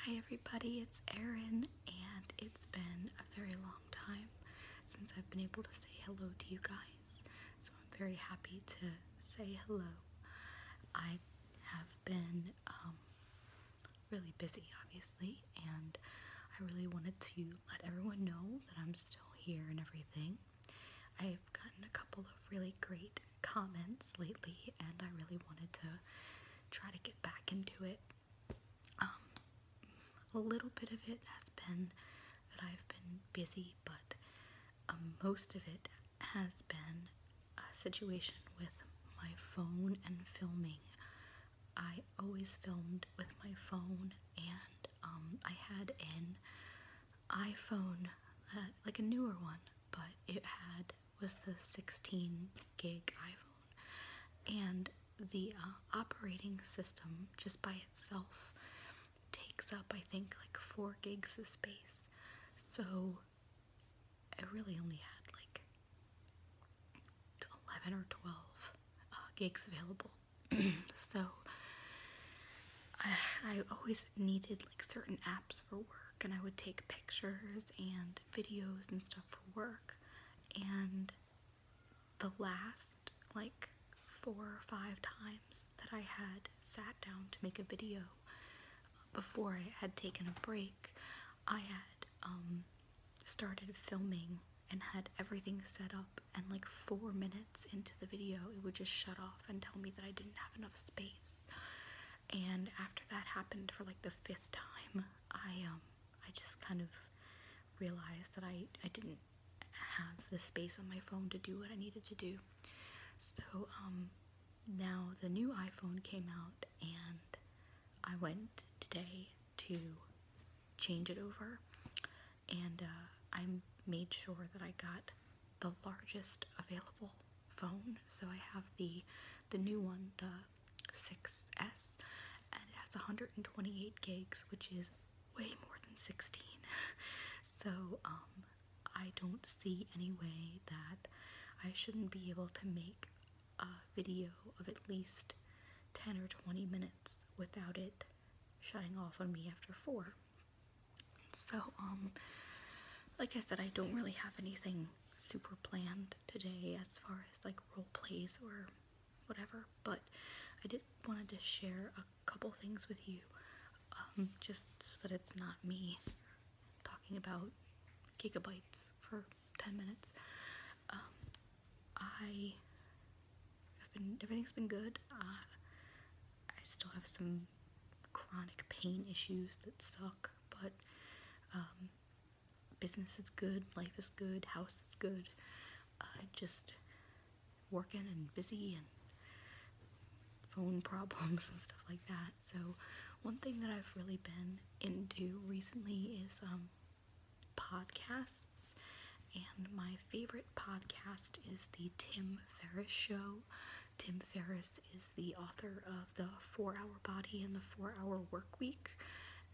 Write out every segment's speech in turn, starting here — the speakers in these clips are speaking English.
Hi everybody, it's Erin, and it's been a very long time since I've been able to say hello to you guys, so I'm very happy to say hello. I have been really busy, obviously, and I really wanted to let everyone know that I'm still here and everything. I've gotten a couple of really great comments lately, and I really wanted to try to get back into it. A little bit of it has been that I've been busy, but most of it has been a situation with my phone and filming. I always filmed with my phone, and I had an iPhone, like a newer one, but it was the 16 gig iPhone, and the operating system just by itself takes up, I think, like 4 gigs of space. So I really only had like 11 or 12 gigs available. So I always needed like certain apps for work, and I would take pictures and videos and stuff for work. And the last like 4 or 5 times that I had sat down to make a video before I had taken a break, I had started filming and had everything set up, and like 4 minutes into the video it would just shut off and tell me that I didn't have enough space. And after that happened for like the 5th time, I just kind of realized that I didn't have the space on my phone to do what I needed to do. So now the new iPhone came out, and I went today to change it over, and I made sure that I got the largest available phone. So I have the new one, the 6S, and it has 128 gigs, which is way more than 16. So I don't see any way that I shouldn't be able to make a video of at least 10 or 20 minutes without it shutting off on me after 4. So like I said, I don't really have anything super planned today as far as like role plays or whatever, but I did wanted to share a couple things with you, just so that it's not me talking about gigabytes for 10 minutes. Everything's been good. I still have some chronic pain issues that suck, but business is good, life is good, house is good. Just working and busy and phone problems and stuff like that. So one thing that I've really been into recently is podcasts, and my favorite podcast is the Tim Ferriss Show. Tim Ferriss is the author of the 4-Hour Body and the 4-Hour Workweek,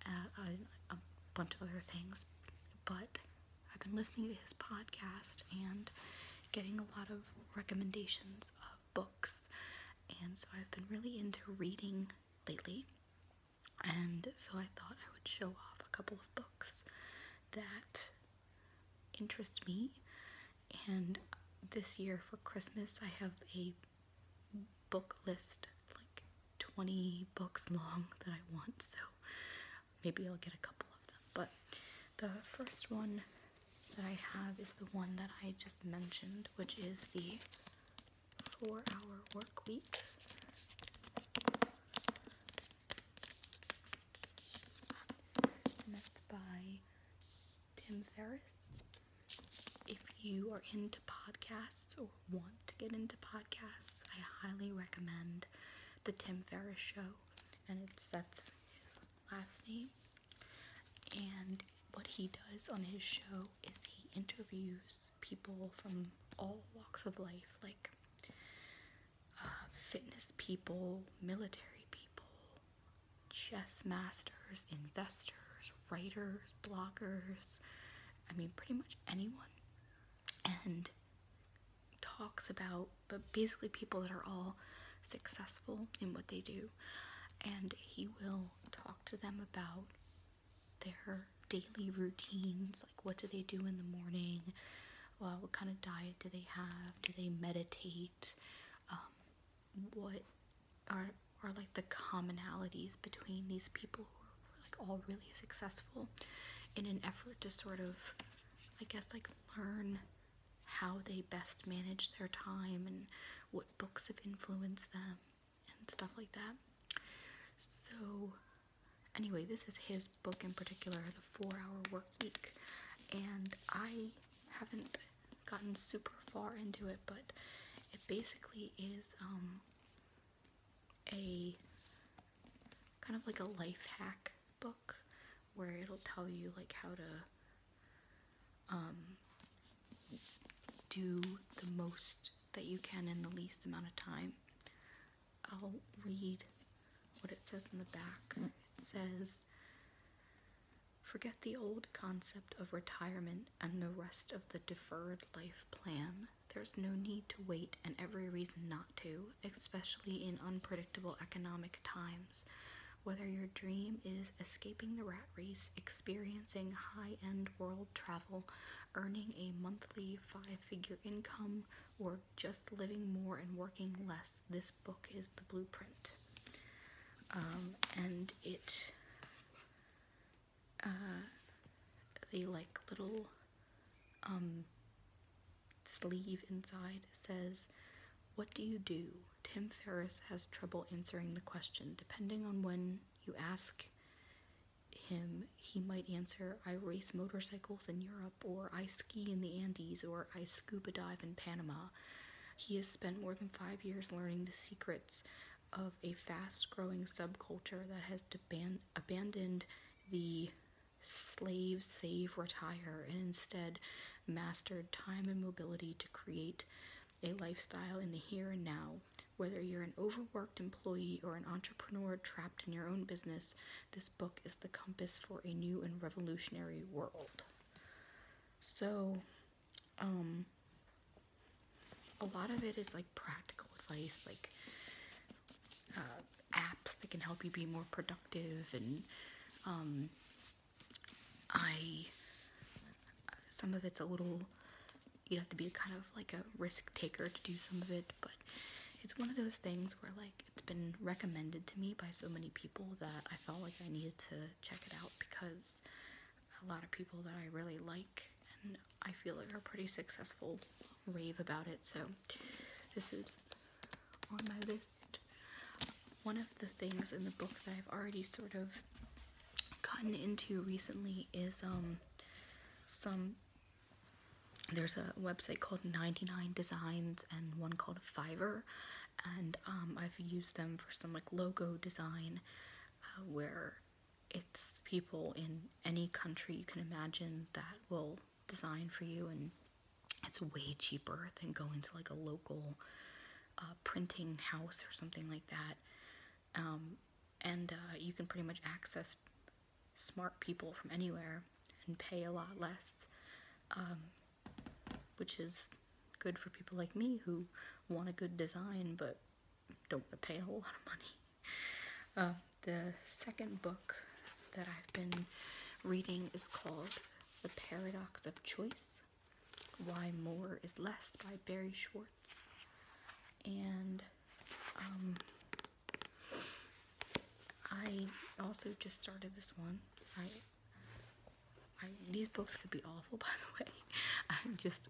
a bunch of other things, but I've been listening to his podcast and getting a lot of recommendations of books, and so I've been really into reading lately, and so I thought I would show off a couple of books that interest me. And this year for Christmas I have a book list, like 20 books long, that I want, so maybe I'll get a couple of them. But the first one that I have is the one that I just mentioned, which is the 4-Hour Workweek. And that's by Tim Ferriss. If you are into podcasts or want to get into podcasts, I highly recommend the Tim Ferriss Show, and that's his last name. And what he does on his show is he interviews people from all walks of life, like fitness people, military people, chess masters, investors, writers, bloggers, I mean pretty much anyone, and talks about, but basically people that are all successful in what they do, and he will talk to them about their daily routines, like what do they do in the morning, what kind of diet do they have, do they meditate, what are like the commonalities between these people who are like all really successful, in an effort to sort of, I guess, like learn how they best manage their time and what books have influenced them and stuff like that. So anyway, this is his book in particular, The 4-Hour Workweek, and I haven't gotten super far into it, but it basically is a kind of like a life hack book where it'll tell you like how to do the most that you can in the least amount of time. I'll read what it says in the back. It says, "Forget the old concept of retirement and the rest of the deferred life plan. There's no need to wait and every reason not to, especially in unpredictable economic times. Whether your dream is escaping the rat race, experiencing high-end world travel, earning a monthly 5-figure income, or just living more and working less, this book is the blueprint." And it, the like little sleeve inside says, "What do you do?" Tim Ferriss has trouble answering the question. Depending on when you ask him, he might answer, "I race motorcycles in Europe," or "I ski in the Andes," or "I scuba dive in Panama." He has spent more than 5 years learning the secrets of a fast-growing subculture that has abandoned the slave, save, retire, and instead mastered time and mobility to create a lifestyle in the here and now. Whether you're an overworked employee or an entrepreneur trapped in your own business, this book is the compass for a new and revolutionary world. So, a lot of it is like practical advice, like apps that can help you be more productive, and some of it's a little, you'd have to be kind of like a risk taker to do some of it, but it's one of those things where like it's been recommended to me by so many people that I felt like I needed to check it out, because a lot of people that I really like and I feel like are pretty successful rave about it. So this is on my list. One of the things in the book that I've already sort of gotten into recently is there's a website called 99 Designs and one called Fiverr, and I've used them for some like logo design, where it's people in any country you can imagine that will design for you, and it's way cheaper than going to like a local printing house or something like that, and you can pretty much access smart people from anywhere and pay a lot less, which is good for people like me who want a good design but don't want to pay a whole lot of money. The second book that I've been reading is called The Paradox of Choice: Why More is Less by Barry Schwartz. And I also just started this one. These books could be awful, by the way.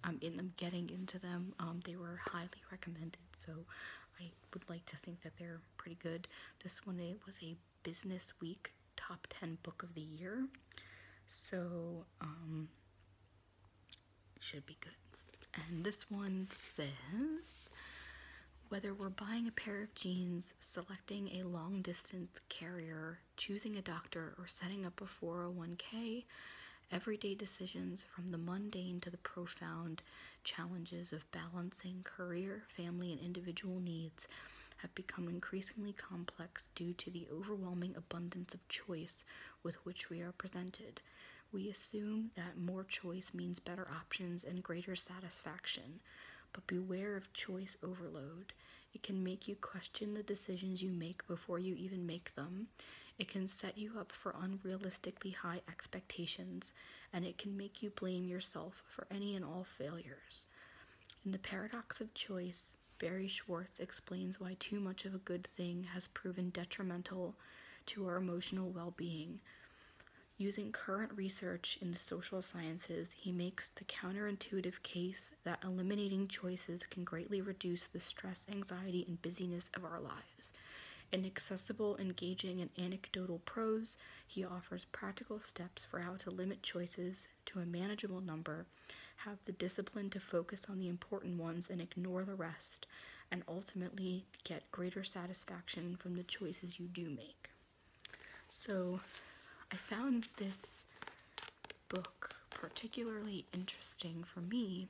I'm getting into them. They were highly recommended, so I would like to think that they're pretty good. This one, it was a Business Week top 10 book of the year, so should be good. And this one says, whether we're buying a pair of jeans, selecting a long-distance carrier, choosing a doctor, or setting up a 401k, everyday decisions, from the mundane to the profound challenges of balancing career, family, and individual needs, have become increasingly complex due to the overwhelming abundance of choice with which we are presented. We assume that more choice means better options and greater satisfaction, but beware of choice overload. It can make you question the decisions you make before you even make them. It can set you up for unrealistically high expectations, and it can make you blame yourself for any and all failures. In The Paradox of Choice, Barry Schwartz explains why too much of a good thing has proven detrimental to our emotional well-being. Using current research in the social sciences, he makes the counterintuitive case that eliminating choices can greatly reduce the stress, anxiety, and busyness of our lives. In accessible, engaging, and anecdotal prose, he offers practical steps for how to limit choices to a manageable number, have the discipline to focus on the important ones and ignore the rest, and ultimately get greater satisfaction from the choices you do make. So, I found this book particularly interesting for me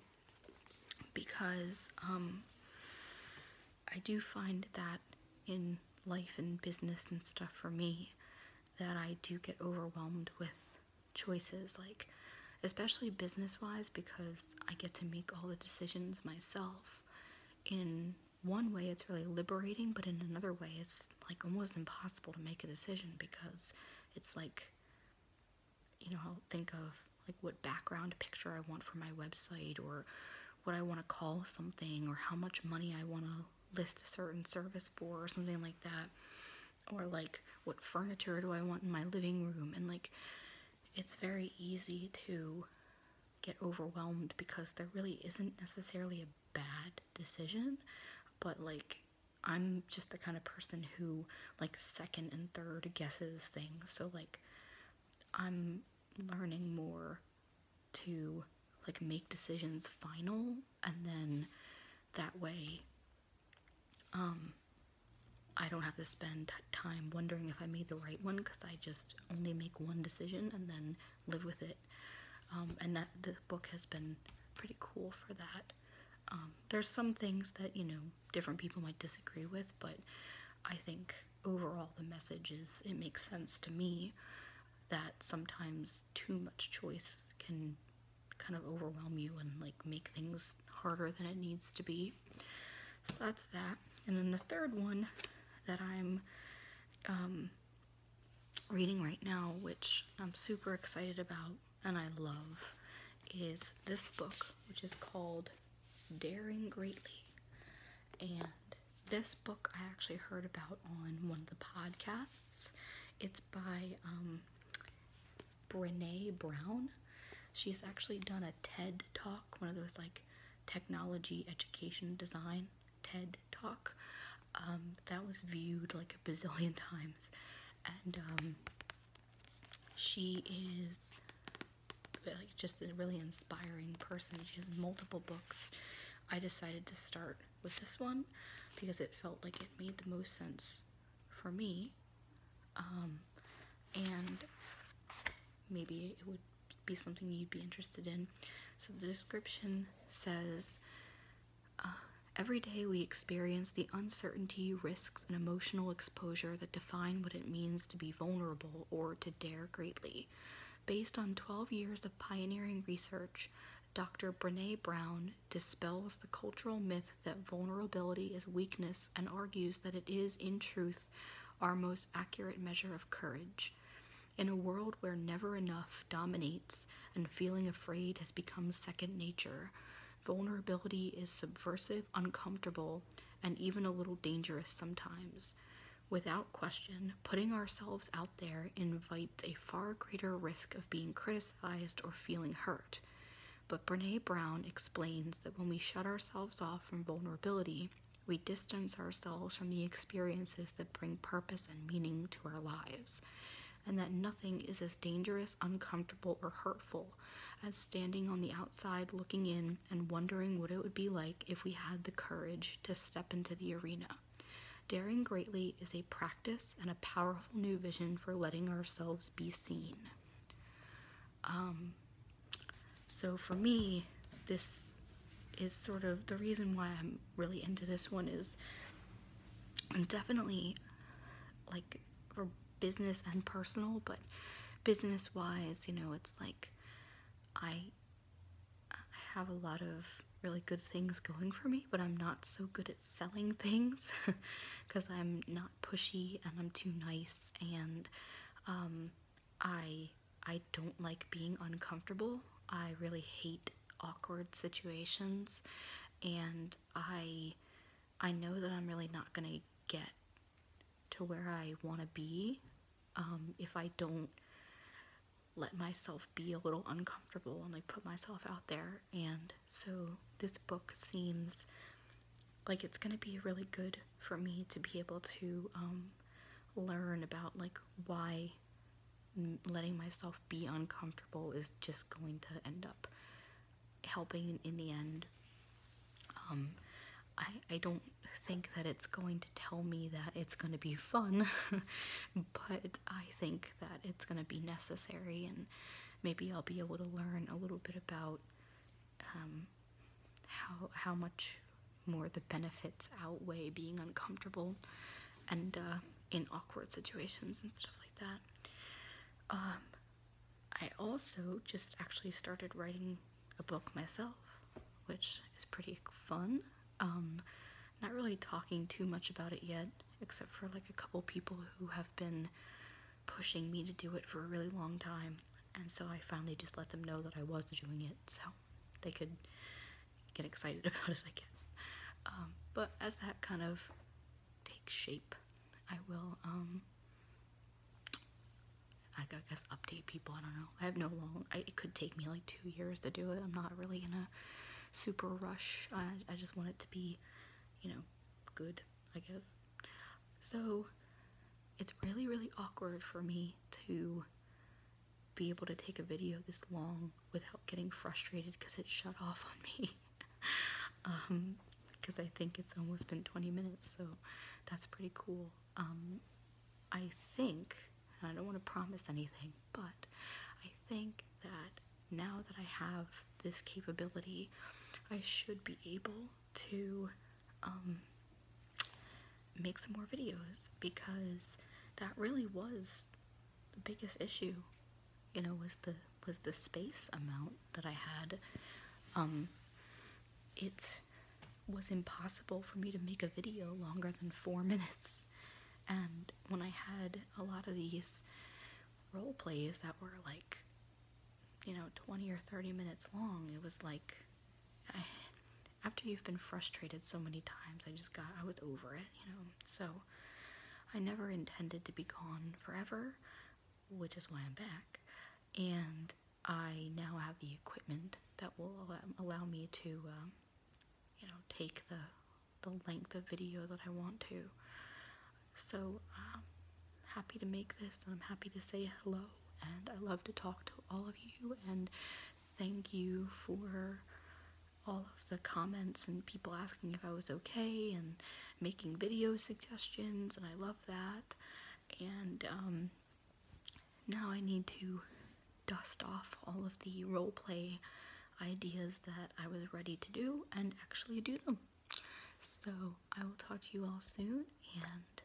because I do find that in life and business and stuff for me that I do get overwhelmed with choices, like especially business-wise, because I get to make all the decisions myself. In one way it's really liberating, but in another way it's like almost impossible to make a decision because it's like, I'll think of like what background picture I want for my website, or what I want to call something, or how much money I want to list a certain service for, or something like that, or like what furniture do I want in my living room. And like it's very easy to get overwhelmed because there really isn't necessarily a bad decision, but like I'm just the kind of person who like second and third guesses things. So like I'm learning more to like make decisions final, and then that way I don't have to spend time wondering if I made the right one, because I just only make one decision and then live with it. And that the book has been pretty cool for that. There's some things that different people might disagree with, but I think overall the message is, it makes sense to me that sometimes too much choice can kind of overwhelm you and like make things harder than it needs to be. So that's that. And then the third one that I'm reading right now, which I'm super excited about and I love, is this book, which is called Daring Greatly. And this book I actually heard about on one of the podcasts. It's by Brene Brown. She's actually done a TED Talk, one of those like technology, education, design TED Talk. That was viewed like a bazillion times. And she is like just a really inspiring person. She has multiple books. I decided to start with this one because it felt like it made the most sense for me. And maybe it would be something you'd be interested in. So the description says, every day we experience the uncertainty, risks, and emotional exposure that define what it means to be vulnerable or to dare greatly. Based on 12 years of pioneering research, Dr. Brene Brown dispels the cultural myth that vulnerability is weakness and argues that it is, in truth, our most accurate measure of courage. In a world where never enough dominates and feeling afraid has become second nature, vulnerability is subversive, uncomfortable, and even a little dangerous sometimes. Without question, putting ourselves out there invites a far greater risk of being criticized or feeling hurt. But Brene Brown explains that when we shut ourselves off from vulnerability, we distance ourselves from the experiences that bring purpose and meaning to our lives, and that nothing is as dangerous, uncomfortable, or hurtful as standing on the outside looking in and wondering what it would be like if we had the courage to step into the arena. Daring greatly is a practice and a powerful new vision for letting ourselves be seen. So for me, this is sort of the reason why I'm really into this one, is definitely like for business and personal, but business wise, it's like I have a lot of really good things going for me, but I'm not so good at selling things because I'm not pushy and I'm too nice, and um, I don't like being uncomfortable. I really hate awkward situations, and I know that I'm really not gonna get to where I want to be if I don't let myself be a little uncomfortable and like put myself out there. And so this book seems like it's gonna be really good for me to be able to learn about like why letting myself be uncomfortable is just going to end up helping in the end. um, I don't think that it's going to tell me that it's going to be fun, but I think that it's going to be necessary, and maybe I'll be able to learn a little bit about how much more the benefits outweigh being uncomfortable and in awkward situations and stuff like that. I also just actually started writing a book myself, which is pretty fun. Not really talking too much about it yet, except for like a couple people who have been pushing me to do it for a really long time. And so I finally just let them know that I was doing it, so they could get excited about it, I guess. But as that kind of takes shape, I will, I guess, update people. I don't know. I have no it could take me like 2 years to do it. I'm not really in a super rush. I just want it to be, good, I guess. So it's really, really awkward for me to be able to take a video this long without getting frustrated because it shut off on me. Because I think it's almost been 20 minutes, so that's pretty cool. I think, and I don't want to promise anything, but I think that now that I have this capability, I should be able to make some more videos, because that really was the biggest issue, was the space amount that I had. It was impossible for me to make a video longer than 4 minutes. And when I had a lot of these role plays that were like, 20 or 30 minutes long, it was like, after you've been frustrated so many times, I was over it, So I never intended to be gone forever, which is why I'm back. And I now have the equipment that will allow me to, take the length of video that I want to. So I'm happy to make this, and I'm happy to say hello, and I love to talk to all of you, and thank you for all of the comments and people asking if I was okay and making video suggestions, and I love that. And now I need to dust off all of the roleplay ideas that I was ready to do and actually do them. So I will talk to you all soon, and